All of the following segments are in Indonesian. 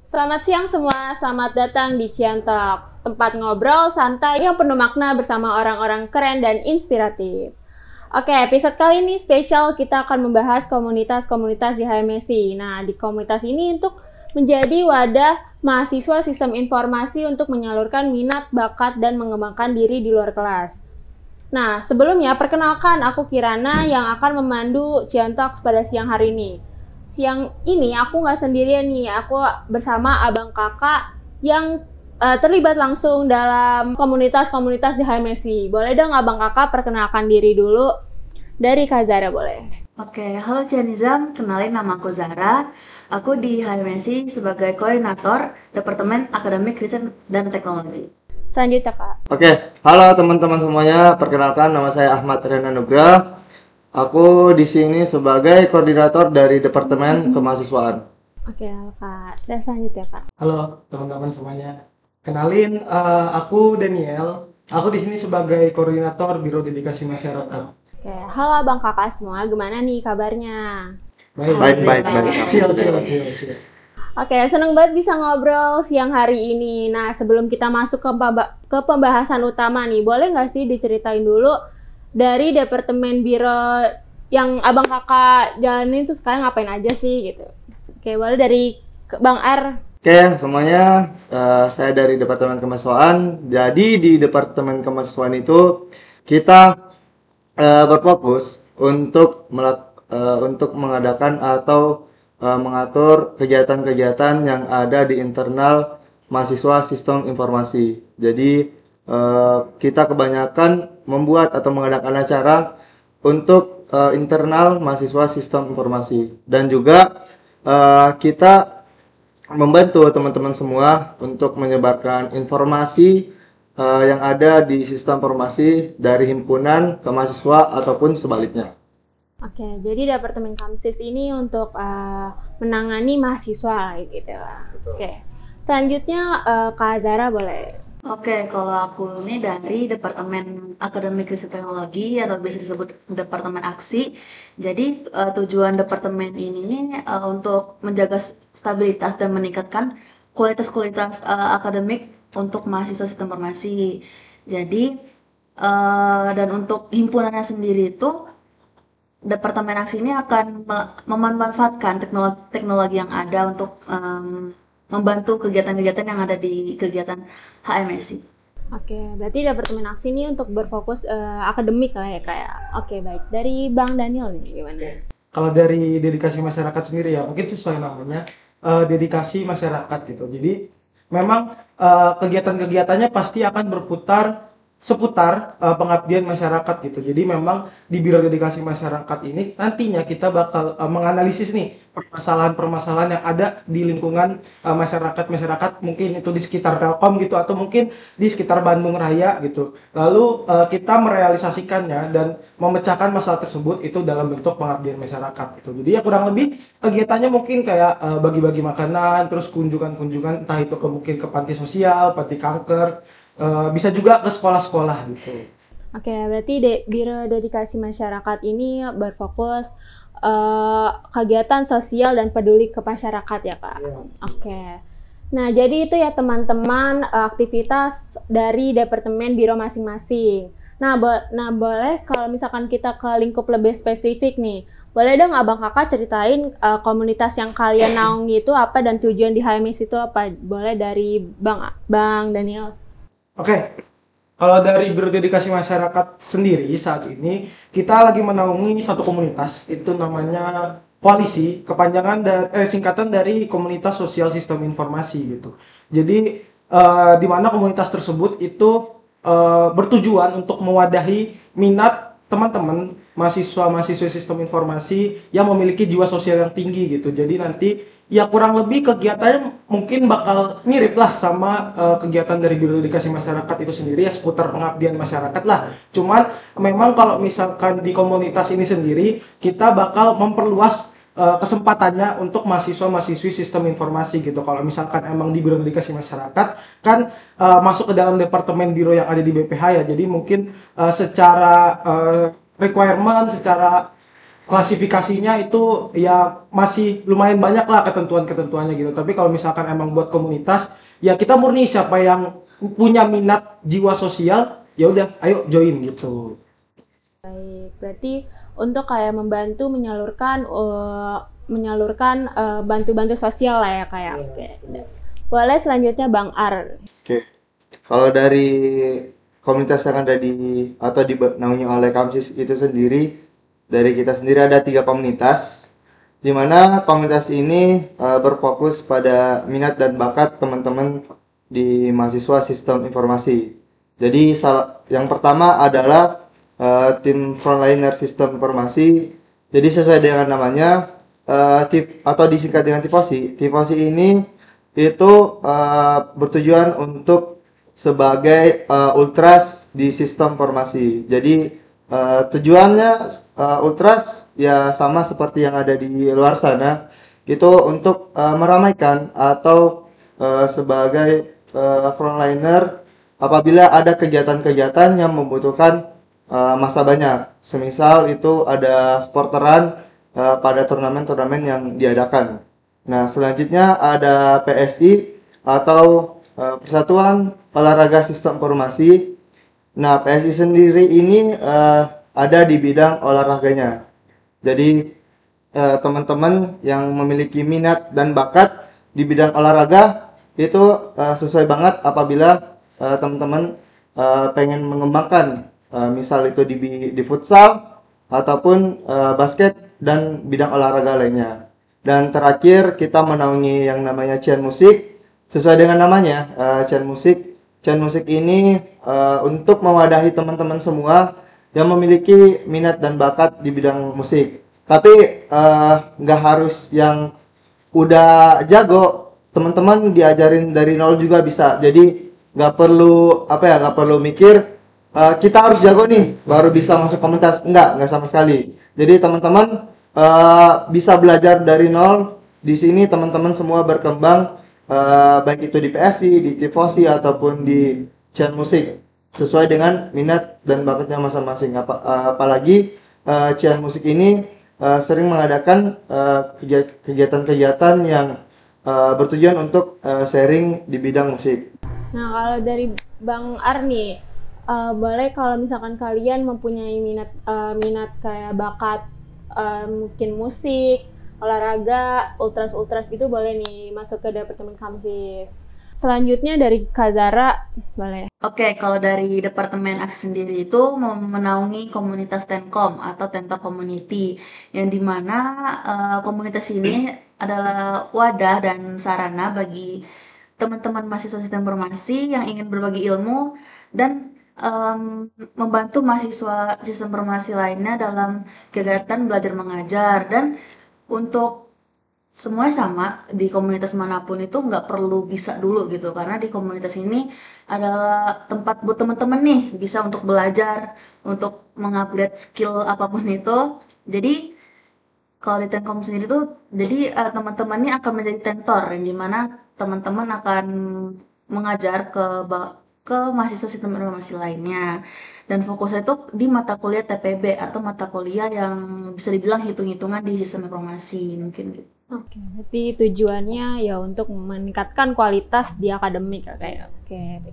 Selamat siang semua, selamat datang di Cian Talks, tempat ngobrol santai yang penuh makna bersama orang-orang keren dan inspiratif. Oke, episode kali ini spesial, kita akan membahas komunitas-komunitas di HMSI. Nah, di komunitas ini untuk menjadi wadah mahasiswa sistem informasi untuk menyalurkan minat, bakat, dan mengembangkan diri di luar kelas. Nah, sebelumnya perkenalkan aku Kirana yang akan memandu Cian Talks pada siang hari ini. Siang ini aku nggak sendirian nih, aku bersama abang kakak yang terlibat langsung dalam komunitas-komunitas di HMSI. Boleh dong abang kakak perkenalkan diri dulu dari Kak Zara, boleh? Oke, halo Cianizam, kenalin nama aku Zara. Aku di HMSI sebagai koordinator Departemen Akademik Riset dan Teknologi. Selanjutnya Kak. Oke, halo teman-teman semuanya. Perkenalkan nama saya Ahmad Riana Nugra. Aku di sini sebagai koordinator dari Departemen Kemahasiswaan. Oke, halo Kak. Dan selanjutnya Kak. Halo teman-teman semuanya. Kenalin, aku Daniel. Aku di sini sebagai koordinator Biro Dedikasi Masyarakat. Oke, halo abang kakak semua, gimana nih kabarnya? Baik. Chill. Oke, seneng banget bisa ngobrol siang hari ini. Nah, sebelum kita masuk ke pembahasan utama nih, boleh nggak sih diceritain dulu dari Departemen Biro yang abang kakak jalanin itu sekarang ngapain aja sih gitu? Oke, boleh dari Bang R. Oke, semuanya, saya dari Departemen Kemahasiswaan. Jadi di Departemen Kemahasiswaan itu kita berfokus untuk mengadakan atau mengatur kegiatan-kegiatan yang ada di internal mahasiswa sistem informasi. Jadi kita kebanyakan membuat atau mengadakan acara untuk internal mahasiswa sistem informasi, dan juga kita membantu teman-teman semua untuk menyebarkan informasi yang ada di sistem informasi dari himpunan ke mahasiswa ataupun sebaliknya. Oke, jadi Departemen Kamsis ini untuk menangani mahasiswa gitu lah. Oke, selanjutnya Kak Zara boleh. Oke, kalau aku ini dari Departemen Akademik Riset Teknologi atau bisa disebut Departemen Aksi. Jadi tujuan departemen ini nih untuk menjaga stabilitas dan meningkatkan kualitas akademik untuk mahasiswa sistem informasi. Jadi dan untuk himpunannya sendiri itu Departemen Aksi ini akan memanfaatkan teknologi yang ada untuk membantu kegiatan-kegiatan yang ada di kegiatan HMSI. Oke, berarti Departemen Aksi ini untuk berfokus akademik lah ya kayak. Oke, baik. Dari Bang Daniel nih gimana? Kalau dari dedikasi masyarakat sendiri ya, mungkin sesuai namanya, dedikasi masyarakat gitu. Jadi memang kegiatan-kegiatannya pasti akan seputar pengabdian masyarakat gitu. Jadi memang di Biro Dedikasi Masyarakat ini nantinya kita bakal menganalisis nih permasalahan-permasalahan yang ada di lingkungan masyarakat mungkin itu di sekitar Telkom gitu atau mungkin di sekitar Bandung Raya gitu. Lalu kita merealisasikannya dan memecahkan masalah tersebut itu dalam bentuk pengabdian masyarakat gitu. Jadi ya kurang lebih kegiatannya mungkin kayak bagi-bagi makanan, terus kunjungan-kunjungan entah itu mungkin ke panti sosial, panti kanker, bisa juga ke sekolah-sekolah gitu. Oke, berarti Biro Dedikasi Masyarakat ini berfokus kegiatan sosial dan peduli ke masyarakat ya Kak? Iya. Oke. Nah, jadi itu ya teman-teman aktivitas dari Departemen Biro masing-masing. Nah, boleh kalau misalkan kita ke lingkup lebih spesifik nih, boleh dong abang kakak ceritain komunitas yang kalian naungi itu apa dan tujuan di HMS itu apa? Boleh dari Bang Daniel. Oke, kalau dari Biro Dedikasi Masyarakat sendiri saat ini kita lagi menaungi satu komunitas, itu namanya Koalisi, singkatan dari Komunitas Sosial Sistem Informasi gitu. Jadi di mana komunitas tersebut itu bertujuan untuk mewadahi minat teman-teman mahasiswa-mahasiswa sistem informasi yang memiliki jiwa sosial yang tinggi gitu. Jadi nanti ya kurang lebih kegiatannya mungkin bakal mirip lah sama kegiatan dari Biro Dedikasi Masyarakat itu sendiri ya, seputar pengabdian masyarakat lah. Cuman memang kalau misalkan di komunitas ini sendiri kita bakal memperluas kesempatannya untuk mahasiswa-mahasiswi sistem informasi gitu. Kalau misalkan emang di Biro Dedikasi Masyarakat kan masuk ke dalam departemen biro yang ada di BPH ya. Jadi mungkin secara requirement, secara klasifikasinya itu ya masih lumayan banyak lah ketentuan-ketentuannya gitu. Tapi kalau misalkan emang buat komunitas, ya kita murni siapa yang punya minat jiwa sosial, ya udah ayo join gitu. Baik, berarti untuk kayak membantu menyalurkan bantu-bantu sosial lah ya kayak. Oke. Boleh selanjutnya Bang Ar. Oke. Kalau dari komunitas yang ada di atau dinaungi oleh Kamsis itu sendiri, dari kita sendiri ada 3 komunitas, di mana komunitas ini berfokus pada minat dan bakat teman-teman di mahasiswa sistem informasi. Jadi yang pertama adalah tim frontliner sistem informasi. Jadi sesuai dengan namanya, atau disingkat dengan Tifosi. Tifosi ini itu bertujuan untuk sebagai ultras di sistem informasi. Jadi tujuannya ultras ya sama seperti yang ada di luar sana, itu untuk meramaikan atau sebagai frontliner apabila ada kegiatan-kegiatan yang membutuhkan masa banyak. Semisal itu ada sporteran pada turnamen-turnamen yang diadakan. Nah, selanjutnya ada PSI atau Persatuan Olahraga Sistem Informasi. Nah, PSI sendiri ini ada di bidang olahraganya. Jadi teman-teman yang memiliki minat dan bakat di bidang olahraga itu sesuai banget apabila teman-teman pengen mengembangkan misal itu di futsal ataupun basket dan bidang olahraga lainnya. Dan terakhir kita menaungi yang namanya Cian Musik. Sesuai dengan namanya, Cian Musik. Cian Musik ini untuk mewadahi teman-teman semua yang memiliki minat dan bakat di bidang musik. Tapi nggak harus yang udah jago, teman-teman diajarin dari nol juga bisa. Jadi nggak perlu nggak perlu mikir kita harus jago nih baru bisa masuk komunitas. Nggak sama sekali. Jadi teman-teman bisa belajar dari nol. Di sini teman-teman semua berkembang, baik itu di PSI, di Tifosi ataupun di Cian Musik, sesuai dengan minat dan bakatnya masing-masing. Apalagi Cian Musik ini sering mengadakan kegiatan-kegiatan yang bertujuan untuk sharing di bidang musik. Nah, kalau dari Bang Ar nih, boleh kalau misalkan kalian mempunyai minat kayak bakat mungkin musik, olahraga, ultras gitu, boleh nih masuk ke Departemen Kamsis. Selanjutnya dari Kazara, boleh. Oke, kalau dari Departemen Aksi sendiri itu menaungi komunitas Tenkom atau Tentor Community, yang dimana komunitas ini adalah wadah dan sarana bagi teman-teman mahasiswa sistem informasi yang ingin berbagi ilmu dan membantu mahasiswa sistem informasi lainnya dalam kegiatan belajar mengajar. Dan untuk semuanya sama, di komunitas manapun itu nggak perlu bisa dulu gitu, karena di komunitas ini adalah tempat buat teman-teman nih bisa untuk belajar, untuk mengupgrade skill apapun itu. Jadi kalau di Tenkom sendiri tuh, jadi teman-teman ini akan menjadi tentor, yang dimana teman-teman akan mengajar ke mahasiswa sistem informasi lainnya. Dan fokusnya itu di mata kuliah TPB atau mata kuliah yang bisa dibilang hitung-hitungan di sistem informasi mungkin gitu. Oke, berarti tujuannya ya untuk meningkatkan kualitas di akademik kayak. Oke.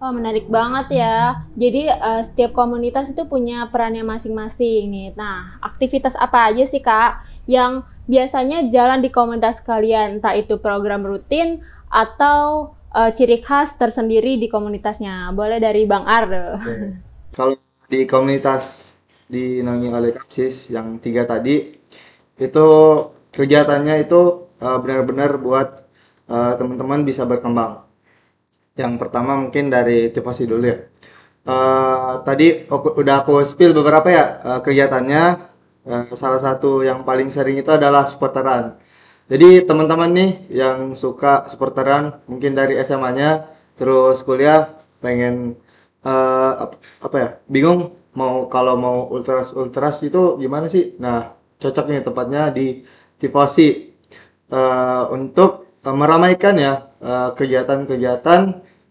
Oh, menarik banget ya. Jadi setiap komunitas itu punya perannya masing-masing nih. Nah, aktivitas apa aja sih Kak yang biasanya jalan di komunitas kalian? Entah itu program rutin atau ciri khas tersendiri di komunitasnya. Boleh dari Bang Ar. Oke. Kalau di komunitas dinaungi oleh Kamsis yang 3 tadi, itu kegiatannya itu benar-benar buat teman-teman bisa berkembang. Yang pertama mungkin dari Tifosi dulu ya. Tadi udah aku spill beberapa ya kegiatannya. Salah satu yang paling sering itu adalah supporteran. Jadi teman-teman nih yang suka supporteran mungkin dari SMA-nya terus kuliah pengen bingung kalau mau ultras gitu gimana sih? Nah, cocok nih tempatnya di Tifosi untuk meramaikan ya kegiatan-kegiatan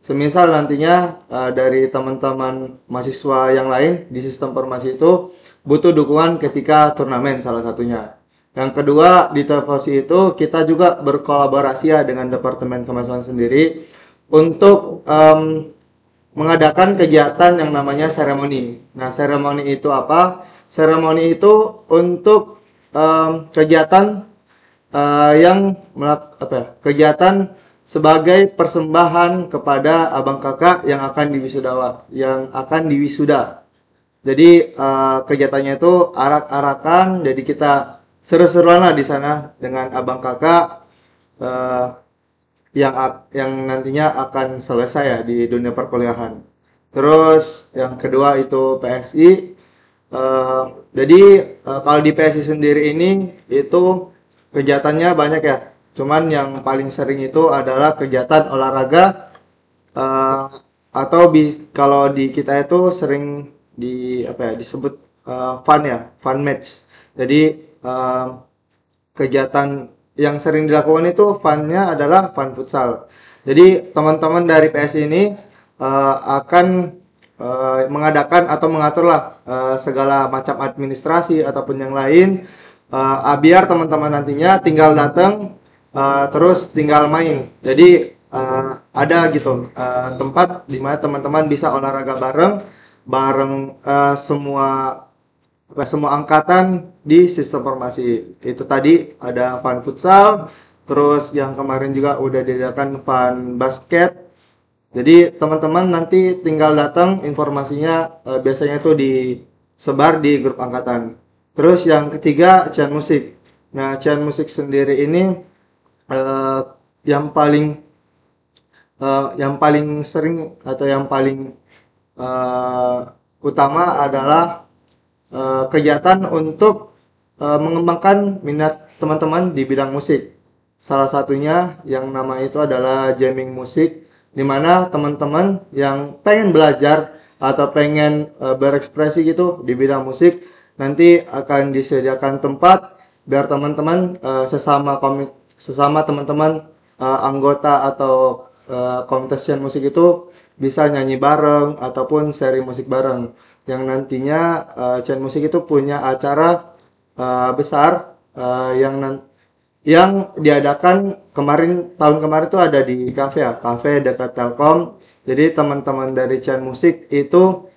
Semisal nantinya dari teman-teman mahasiswa yang lain di sistem informasi itu butuh dukungan ketika turnamen salah satunya. Yang kedua, di Televisi itu kita juga berkolaborasi ya dengan Departemen Kemahasiswaan sendiri untuk mengadakan kegiatan yang namanya seremoni. Nah, seremoni itu apa? Seremoni itu untuk kegiatan kegiatan sebagai persembahan kepada abang kakak yang akan diwisuda. Jadi kegiatannya itu arak-arakan, jadi kita seru-seruan lah di sana dengan abang kakak eh, yang nantinya akan selesai ya di dunia perkuliahan. Terus yang kedua itu PSI. Jadi kalau di PSI sendiri ini itu kegiatannya banyak ya. Cuman yang paling sering itu adalah kegiatan olahraga eh, atau kalau di kita itu sering disebut fun match. Jadi kegiatan yang sering dilakukan itu funnya adalah fun futsal. Jadi teman-teman dari PSI ini akan mengadakan atau mengaturlah segala macam administrasi ataupun yang lain biar teman-teman nantinya tinggal datang terus tinggal main. Jadi ada gitu tempat di mana teman-teman bisa olahraga bareng semua angkatan di sistem informasi. Itu tadi ada fun futsal, terus yang kemarin juga udah diadakan fun basket. Jadi teman-teman nanti tinggal datang, informasinya biasanya itu disebar di grup angkatan. Terus yang ketiga Cian Musik. Nah, Cian Musik sendiri ini eh, yang paling sering atau yang paling eh, utama adalah kegiatan untuk mengembangkan minat teman-teman di bidang musik. Salah satunya yang nama itu adalah jamming musik, di mana teman-teman yang pengen belajar atau pengen berekspresi gitu di bidang musik, nanti akan disediakan tempat biar teman-teman sesama teman-teman anggota atau kompetisi musik itu bisa nyanyi bareng ataupun seri musik bareng, yang nantinya Cian Musik itu punya acara besar yang diadakan tahun kemarin tuh ada di kafe dekat Telkom. Jadi teman-teman dari Cian Musik itu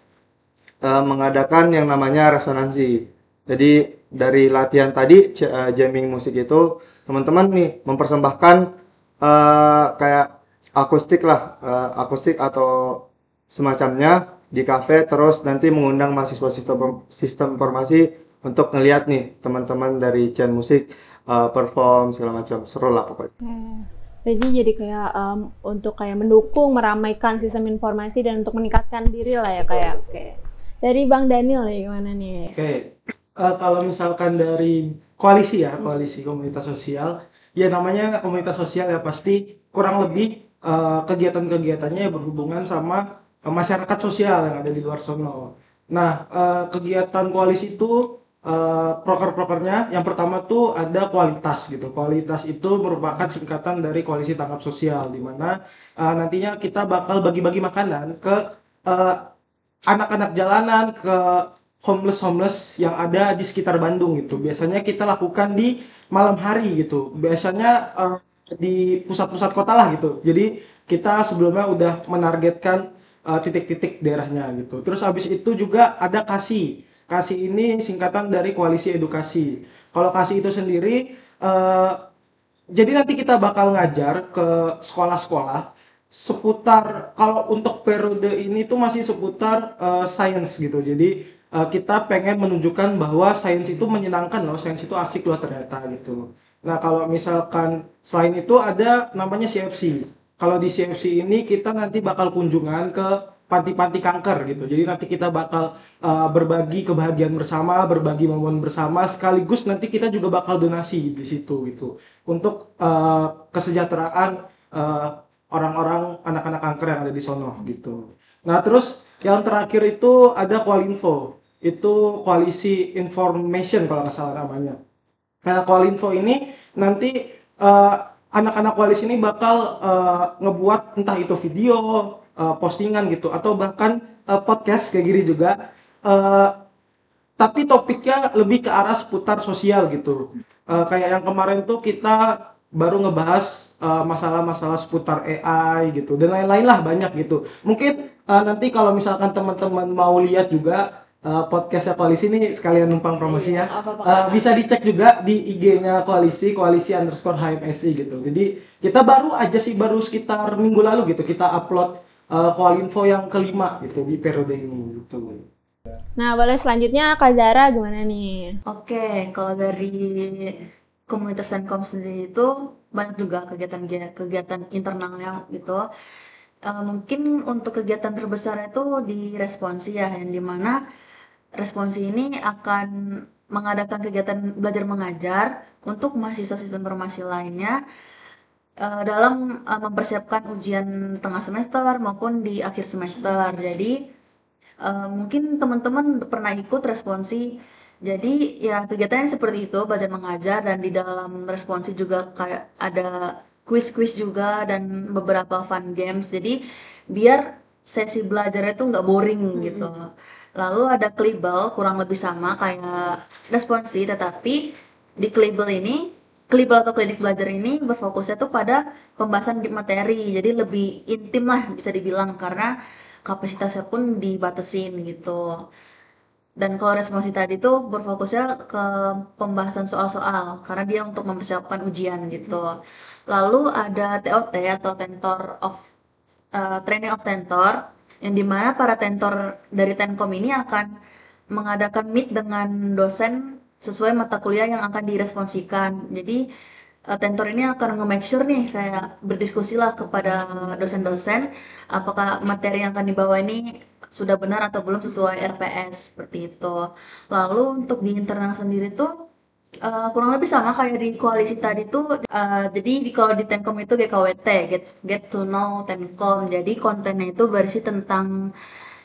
mengadakan yang namanya resonansi. Jadi dari latihan tadi jamming musik itu teman-teman nih mempersembahkan kayak akustik atau semacamnya di kafe, terus nanti mengundang mahasiswa sistem informasi untuk ngeliat nih teman-teman dari Cian Musik perform segala macam. Seru lah pokoknya. Jadi kayak untuk kayak mendukung, meramaikan sistem informasi dan untuk meningkatkan diri lah ya kayak. Oke. Dari Bang Daniel nih gimana nih? Oke. Kalau misalkan dari koalisi komunitas sosial, ya namanya komunitas sosial ya pasti kurang lebih kegiatan-kegiatannya berhubungan sama masyarakat sosial yang ada di luar sono. Nah, kegiatan koalisi itu proker-prokernya yang pertama tuh ada kualitas gitu. Kualitas itu merupakan singkatan dari koalisi tanggap sosial, di mana nantinya kita bakal bagi-bagi makanan ke anak-anak jalanan, ke homeless yang ada di sekitar Bandung gitu. Biasanya kita lakukan di malam hari gitu. Biasanya di pusat-pusat kota lah gitu. Jadi kita sebelumnya udah menargetkan titik-titik daerahnya gitu. Terus habis itu juga ada KASI. KASI ini singkatan dari Koalisi Edukasi. Kalau KASI itu sendiri jadi nanti kita bakal ngajar ke sekolah-sekolah seputar, kalau untuk periode ini tuh masih seputar sains gitu. Jadi kita pengen menunjukkan bahwa sains itu menyenangkan loh, sains itu asik loh ternyata gitu. Nah, kalau misalkan selain itu ada namanya CFC. Kalau di CFC ini kita nanti bakal kunjungan ke panti-panti kanker gitu. Jadi nanti kita bakal berbagi kebahagiaan bersama, berbagi momen bersama, sekaligus nanti kita juga bakal donasi di situ gitu. Untuk kesejahteraan orang-orang anak-anak kanker yang ada di sono gitu. Nah, terus yang terakhir itu ada Koalinfo. Itu Koalisi Information kalau nggak salah namanya. Nah, Koalinfo ini nanti anak-anak koalisi ini bakal ngebuat entah itu video, postingan gitu, atau bahkan podcast kayak gini juga. Tapi topiknya lebih ke arah seputar sosial gitu. Kayak yang kemarin tuh kita baru ngebahas masalah-masalah seputar AI gitu dan lain-lain lah, banyak gitu. Mungkin nanti kalau misalkan teman-teman mau lihat juga podcastnya koalisi ini, sekalian numpang promosinya, bisa dicek juga di IG-nya koalisi _HMSI gitu. Jadi kita baru sekitar minggu lalu gitu kita upload Koalinfo yang kelima gitu di periode ini gitu. Nah, boleh selanjutnya Kak Zara gimana nih? Oke, kalau dari komunitas Tenkom sendiri itu banyak juga kegiatan internalnya gitu. Mungkin untuk kegiatan terbesar itu di Responsi ya, yang dimana Responsi ini akan mengadakan kegiatan belajar mengajar untuk mahasiswa sistem informasi lainnya dalam mempersiapkan ujian tengah semester maupun di akhir semester. Jadi mungkin teman-teman pernah ikut Responsi. Jadi ya kegiatannya seperti itu, belajar mengajar, dan di dalam Responsi juga kayak ada quiz-quiz juga dan beberapa fun games. Jadi biar sesi belajarnya itu nggak boring gitu. Lalu ada Klibel, kurang lebih sama kayak Responsi, tetapi di Klibel atau klinik belajar ini berfokusnya tuh pada pembahasan materi. Jadi lebih intim lah bisa dibilang, karena kapasitasnya pun dibatasin gitu. Dan kalau Responsi tadi tuh berfokusnya ke pembahasan soal-soal karena dia untuk mempersiapkan ujian gitu. Lalu ada TOT atau Training of Tentor, yang dimana para tentor dari Tenkom ini akan mengadakan meet dengan dosen sesuai mata kuliah yang akan diresponsikan. Jadi tentor ini akan nge-make sure nih, kayak berdiskusi lah kepada dosen-dosen apakah materi yang akan dibawa ini sudah benar atau belum sesuai RPS, seperti itu. Lalu untuk di internal sendiri tuh kurang lebih sama kayak di koalisi tadi tuh. Jadi kalau di Tenkom itu GKWT, get to know Tenkom. Jadi kontennya itu berisi tentang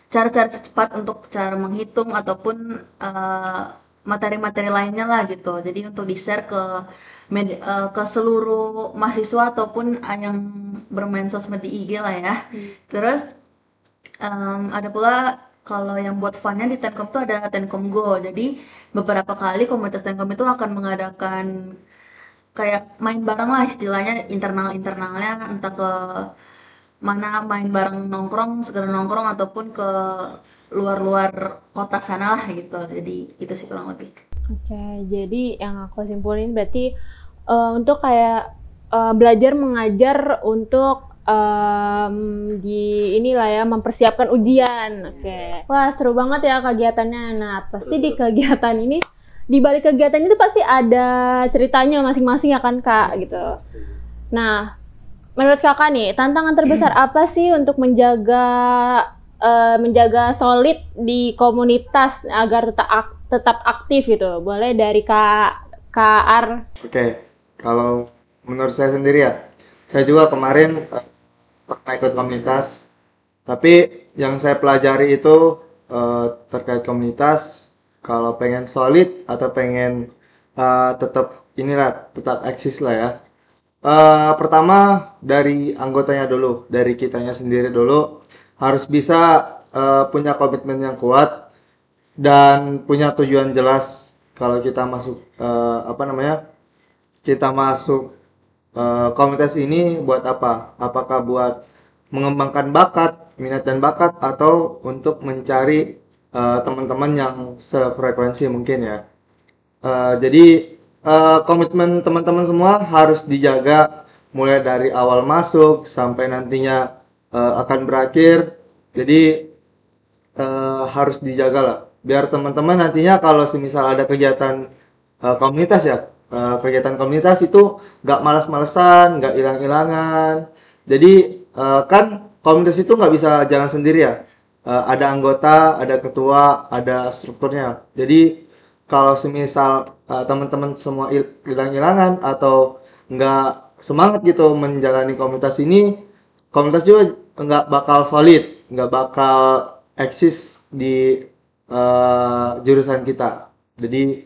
cara-cara cepat untuk cara menghitung ataupun materi-materi lainnya lah gitu. Jadi untuk di-share ke seluruh mahasiswa ataupun yang bermain sosmed di IG lah ya. Terus ada pula kalau yang buat funnya di Tenkom tuh ada Tenkom Go. Jadi beberapa kali komunitas Tenkom itu akan mengadakan kayak main bareng lah istilahnya, internalnya, entah ke mana main bareng, nongkrong, sekedar nongkrong, ataupun ke luar-luar kota sana lah gitu. Jadi itu sih kurang lebih. Oke, jadi yang aku simpulin berarti untuk kayak belajar mengajar untuk di inilah ya, mempersiapkan ujian. Oke. Wah, seru banget ya kegiatannya. Nah, pasti di kegiatan ini, di balik kegiatan itu pasti ada ceritanya masing-masing ya kan Kak gitu. Nah, menurut Kakak nih, tantangan terbesar apa sih untuk menjaga solid di komunitas agar tetap aktif gitu? Boleh dari Kak Ar. Oke, kalau menurut saya sendiri ya, saya juga kemarin pernah ikut komunitas, tapi yang saya pelajari itu terkait komunitas, kalau pengen solid atau pengen tetap eksis lah ya. Pertama dari anggotanya dulu, dari kitanya sendiri dulu, harus bisa punya komitmen yang kuat dan punya tujuan jelas. Kalau kita masuk kita masuk komunitas ini buat apa? Apakah buat mengembangkan bakat, minat dan bakat, atau untuk mencari teman-teman yang sefrekuensi mungkin ya. Jadi komitmen teman-teman semua harus dijaga mulai dari awal masuk sampai nantinya akan berakhir. Jadi harus dijaga lah, biar teman-teman nantinya kalau semisal ada kegiatan komunitas ya, kegiatan komunitas itu nggak malas-malesan, nggak hilang-hilangan. Jadi kan komunitas itu nggak bisa jalan sendiri ya. Ada anggota, ada ketua, ada strukturnya. Jadi kalau semisal teman-teman semua hilang-hilangan atau nggak semangat gitu menjalani komunitas ini, komunitas juga nggak bakal solid, nggak bakal eksis di jurusan kita. Jadi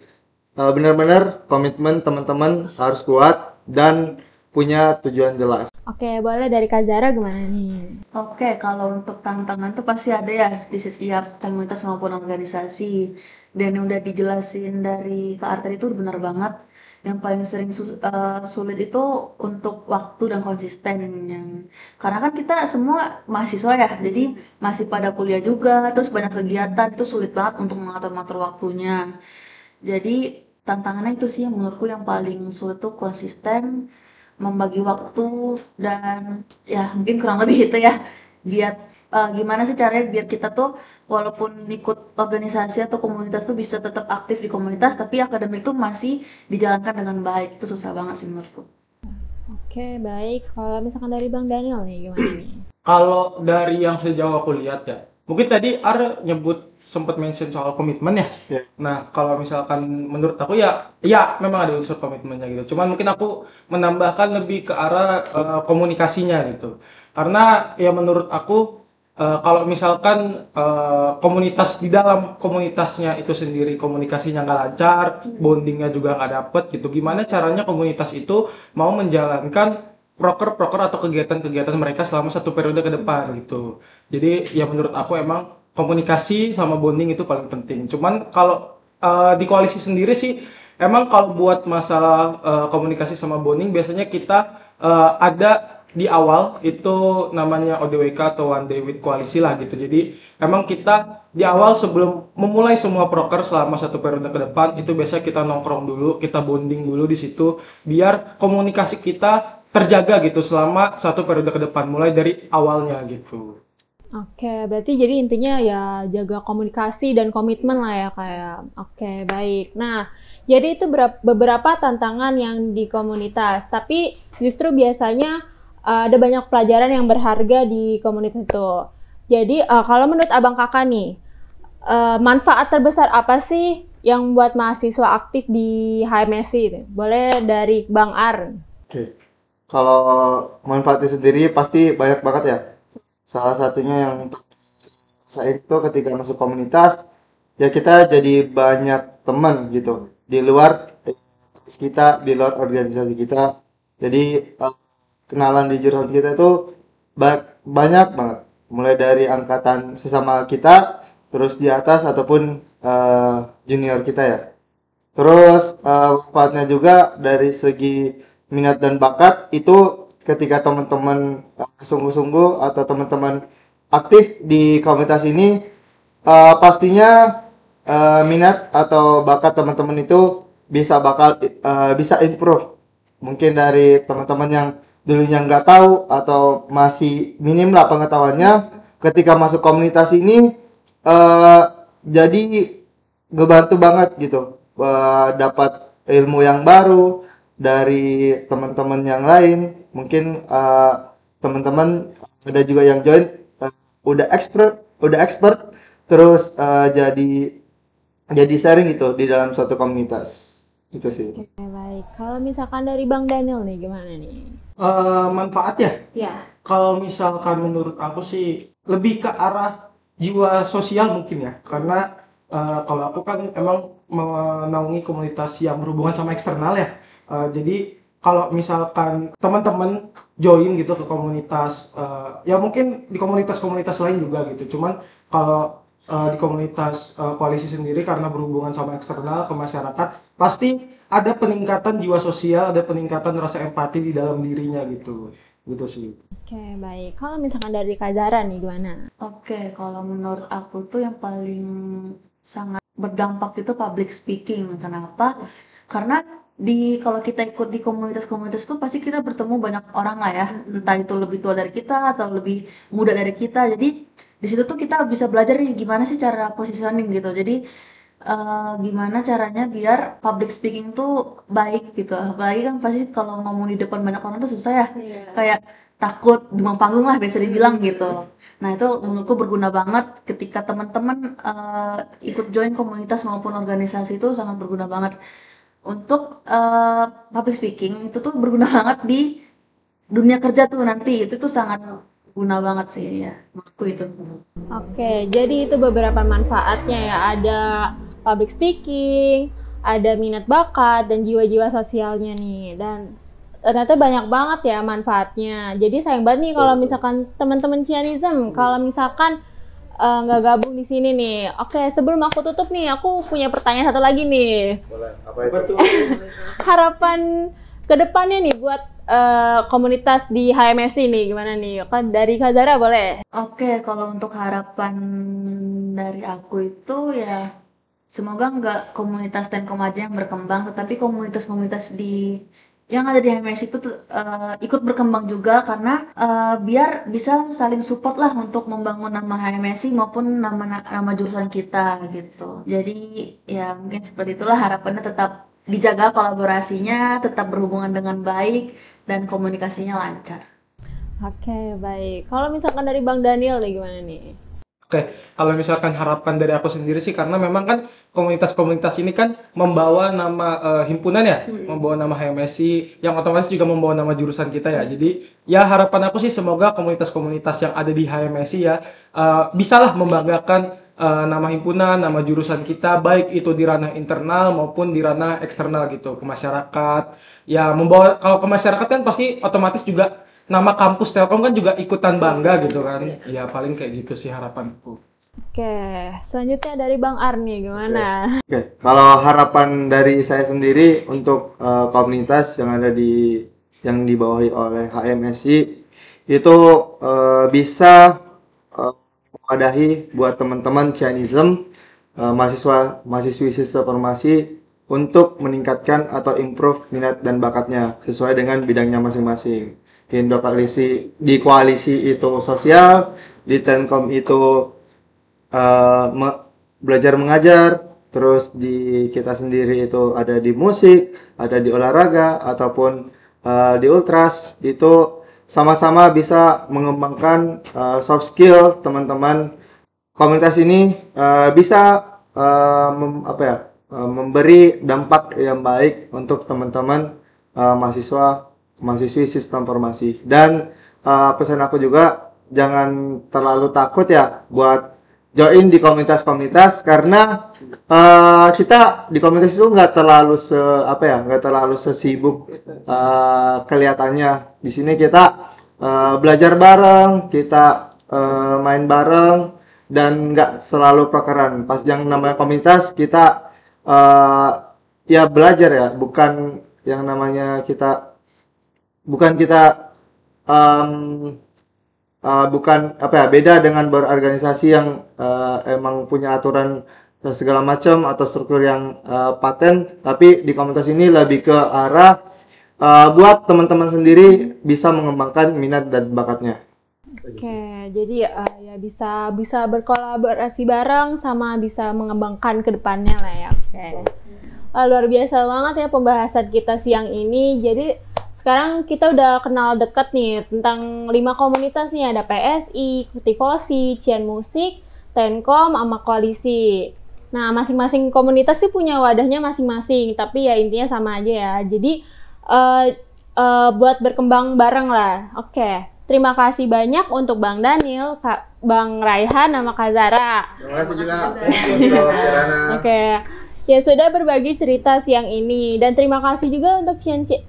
benar-benar komitmen teman-teman harus kuat dan punya tujuan jelas. Oke, boleh dari Kak Zara gimana nih? Oke, kalau untuk tantangan tuh pasti ada ya di setiap komunitas maupun organisasi. Dan yang udah dijelasin dari Kak Arter itu benar banget. Yang paling sering sulit itu untuk waktu dan konsisten. Karena kan kita semua mahasiswa ya, jadi masih pada kuliah juga, terus banyak kegiatan, itu sulit banget untuk mengatur-ngatur waktunya. Jadi tantangannya itu sih yang menurutku yang paling sulit tuh konsisten, membagi waktu, dan ya mungkin kurang lebih itu ya. Biar gimana sih caranya biar kita tuh walaupun ikut organisasi atau komunitas tuh bisa tetap aktif di komunitas, tapi akademik tuh masih dijalankan dengan baik. Itu susah banget sih menurutku. Oke, baik. Kalau misalkan dari Bang Daniel nih gimana nih? Kalau dari yang sejauh aku lihat ya, mungkin tadi nyebut sempat mention soal komitmen ya. Ya. Nah, kalau misalkan menurut aku ya memang ada unsur komitmennya gitu. Cuman mungkin aku menambahkan lebih ke arah komunikasinya gitu. Karena ya menurut aku kalau misalkan komunitas di dalam komunitasnya itu sendiri komunikasinya nggak lancar, bondingnya juga nggak dapet gitu. Gimana caranya komunitas itu mau menjalankan proker-proker atau kegiatan-kegiatan mereka selama satu periode ke depan gitu. Jadi ya menurut aku emang komunikasi sama bonding itu paling penting. Cuman kalau di koalisi sendiri sih emang kalau buat masalah komunikasi sama bonding biasanya kita ada di awal itu namanya ODWK atau One Day with Koalisi lah gitu. Jadi emang kita di awal sebelum memulai semua proker selama satu periode ke depan itu biasanya kita nongkrong dulu, kita bonding dulu di situ biar komunikasi kita terjaga gitu selama satu periode ke depan mulai dari awalnya gitu. Oke, berarti jadi intinya ya jaga komunikasi dan komitmen lah ya kayak. Oke, baik. Nah, jadi itu beberapa tantangan yang di komunitas, tapi justru biasanya ada banyak pelajaran yang berharga di komunitas itu. Jadi kalau menurut Abang Kakak nih, manfaat terbesar apa sih yang buat mahasiswa aktif di HMSI? Boleh dari Bang Ar. Oke. Kalau manfaatnya sendiri pasti banyak banget ya. Salah satunya yang saya itu ketika masuk komunitas, ya kita jadi banyak teman gitu. Di luar kita, di luar organisasi kita. Jadi kenalan di jurusan kita itu banyak banget. Mulai dari angkatan sesama kita, terus di atas ataupun junior kita ya. Terus manfaatnya juga dari segi minat dan bakat itu ketika teman-teman sungguh-sungguh atau teman-teman aktif di komunitas ini pastinya minat atau bakat teman-teman itu bisa improve. Mungkin dari teman-teman yang dulunya nggak tahu atau masih minim lah pengetahuannya, ketika masuk komunitas ini jadi ngebantu banget gitu, dapat ilmu yang baru dari teman-teman yang lain. Mungkin teman-teman ada juga yang join udah expert terus jadi sharing gitu di dalam suatu komunitas. Itu sih. Oke, baik. Kalau misalkan dari Bang Daniel nih gimana nih? Manfaat ya? Ya. Kalau misalkan menurut aku sih lebih ke arah jiwa sosial mungkin ya. Karena kalau aku kan emang menaungi komunitas yang berhubungan sama eksternal ya. Jadi kalau misalkan teman-teman join gitu ke komunitas, ya mungkin di komunitas-komunitas lain juga gitu. Cuman kalau di komunitas koalisi sendiri karena berhubungan sama eksternal ke masyarakat, pasti ada peningkatan jiwa sosial, ada peningkatan rasa empati di dalam dirinya gitu. Gitu sih. Oke, baik. Kalau misalkan dari Kak Zara nih gimana? Oke, kalau menurut aku tuh yang paling sangat berdampak itu public speaking. Kenapa? Karena kalau kita ikut di komunitas-komunitas tuh pasti kita bertemu banyak orang lah ya, entah itu lebih tua dari kita atau lebih muda dari kita. Jadi di situ tuh kita bisa belajar nih gimana sih cara positioning gitu. Jadi gimana caranya biar public speaking tuh baik gitu. Apalagi kan pasti kalau ngomong di depan banyak orang tuh susah ya. Kayak takut demam panggung lah biasa dibilang gitu. Nah itu menurutku berguna banget ketika teman-teman ikut join komunitas maupun organisasi itu sangat berguna banget. Untuk public speaking itu tuh berguna banget di dunia kerja tuh nanti. Itu tuh sangat guna banget sih ya menurutku itu. Oke, jadi itu beberapa manfaatnya ya. Ada public speaking, ada minat bakat dan jiwa-jiwa sosialnya nih. Dan ternyata banyak banget ya manfaatnya. Jadi sayang banget nih kalau misalkan teman-teman Cianism, kalau misalkan nggak gabung di sini nih. Oke, sebelum aku tutup nih, aku punya pertanyaan satu lagi nih. Boleh. Apa itu? Harapan kedepannya nih buat komunitas di HMSI nih gimana nih? Kan dari Kak Zara boleh? Oke, kalau untuk harapan dari aku itu ya semoga nggak komunitas Tenkom aja yang berkembang, tetapi komunitas-komunitas yang ada di HMS itu ikut berkembang juga karena biar bisa saling support lah untuk membangun nama HMSI maupun nama jurusan kita gitu. Jadi ya mungkin seperti itulah harapannya, tetap dijaga kolaborasinya, tetap berhubungan dengan baik dan komunikasinya lancar. Oke, baik. Kalau misalkan dari Bang Daniel nih gimana nih? Oke, kalau misalkan harapan dari aku sendiri sih, karena memang kan komunitas-komunitas ini kan membawa nama himpunan ya, membawa nama HMSI, yang otomatis juga membawa nama jurusan kita ya. Jadi ya harapan aku sih semoga komunitas-komunitas yang ada di HMSI ya bisalah membanggakan nama himpunan, nama jurusan kita, baik itu di ranah internal maupun di ranah eksternal gitu ke masyarakat. Ya membawa, kalau ke masyarakat kan pasti otomatis juga nama kampus Telkom kan juga ikutan bangga gitu kan. Ya paling kayak gitu sih harapanku. Oke, selanjutnya dari Bang Arni gimana? Oke, kalau harapan dari saya sendiri untuk komunitas yang dibawahi oleh HMSI itu bisa mewadahi buat teman-teman Cianism, mahasiswi sistem farmasi untuk meningkatkan atau improve minat dan bakatnya sesuai dengan bidangnya masing-masing. Di koalisi itu sosial, di Tenkom itu belajar mengajar, terus di kita sendiri itu ada di musik, ada di olahraga ataupun di ultras, itu sama-sama bisa mengembangkan soft skill teman-teman. Komunitas ini bisa memberi dampak yang baik untuk teman-teman mahasiswi sistem farmasi. Dan pesan aku juga jangan terlalu takut ya buat join di komunitas-komunitas, karena kita di komunitas itu nggak terlalu sesibuk kelihatannya. Di sini kita belajar bareng, kita main bareng, dan nggak selalu prokeran. Pas yang namanya komunitas kita ya belajar ya, bukan yang namanya kita beda dengan berorganisasi yang emang punya aturan segala macam atau struktur yang paten. Tapi di komunitas ini lebih ke arah buat teman-teman sendiri bisa mengembangkan minat dan bakatnya. Oke, jadi ya bisa berkolaborasi bareng sama bisa mengembangkan ke depannya lah ya. Oke. Luar biasa banget ya pembahasan kita siang ini. Jadi sekarang kita udah kenal dekat nih tentang 5 komunitas nih, ada PSI, Tifosi, Cian Musik, Tenkom, sama Koalisi. Nah, masing-masing komunitas sih punya wadahnya masing-masing, tapi ya intinya sama aja ya. Jadi buat berkembang bareng lah. Oke, terima kasih banyak untuk Bang Daniel, Bang Raihan, sama Kak Zara. Terima kasih juga untuk Kirana. Oke. Ya sudah berbagi cerita siang ini, dan terima kasih juga untuk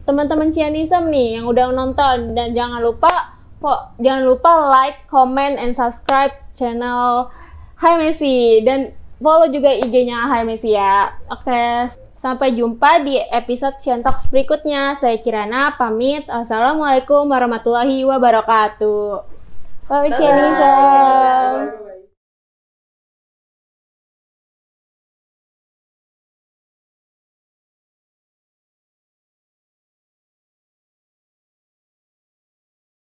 teman-teman Cianism nih yang udah nonton, dan jangan lupa like, comment, and subscribe channel HMSI dan follow juga IG-nya HMSI ya. Oke, sampai jumpa di episode Ciantalks berikutnya. Saya Kirana pamit. Assalamualaikum warahmatullahi wabarakatuh. Bye Cianism.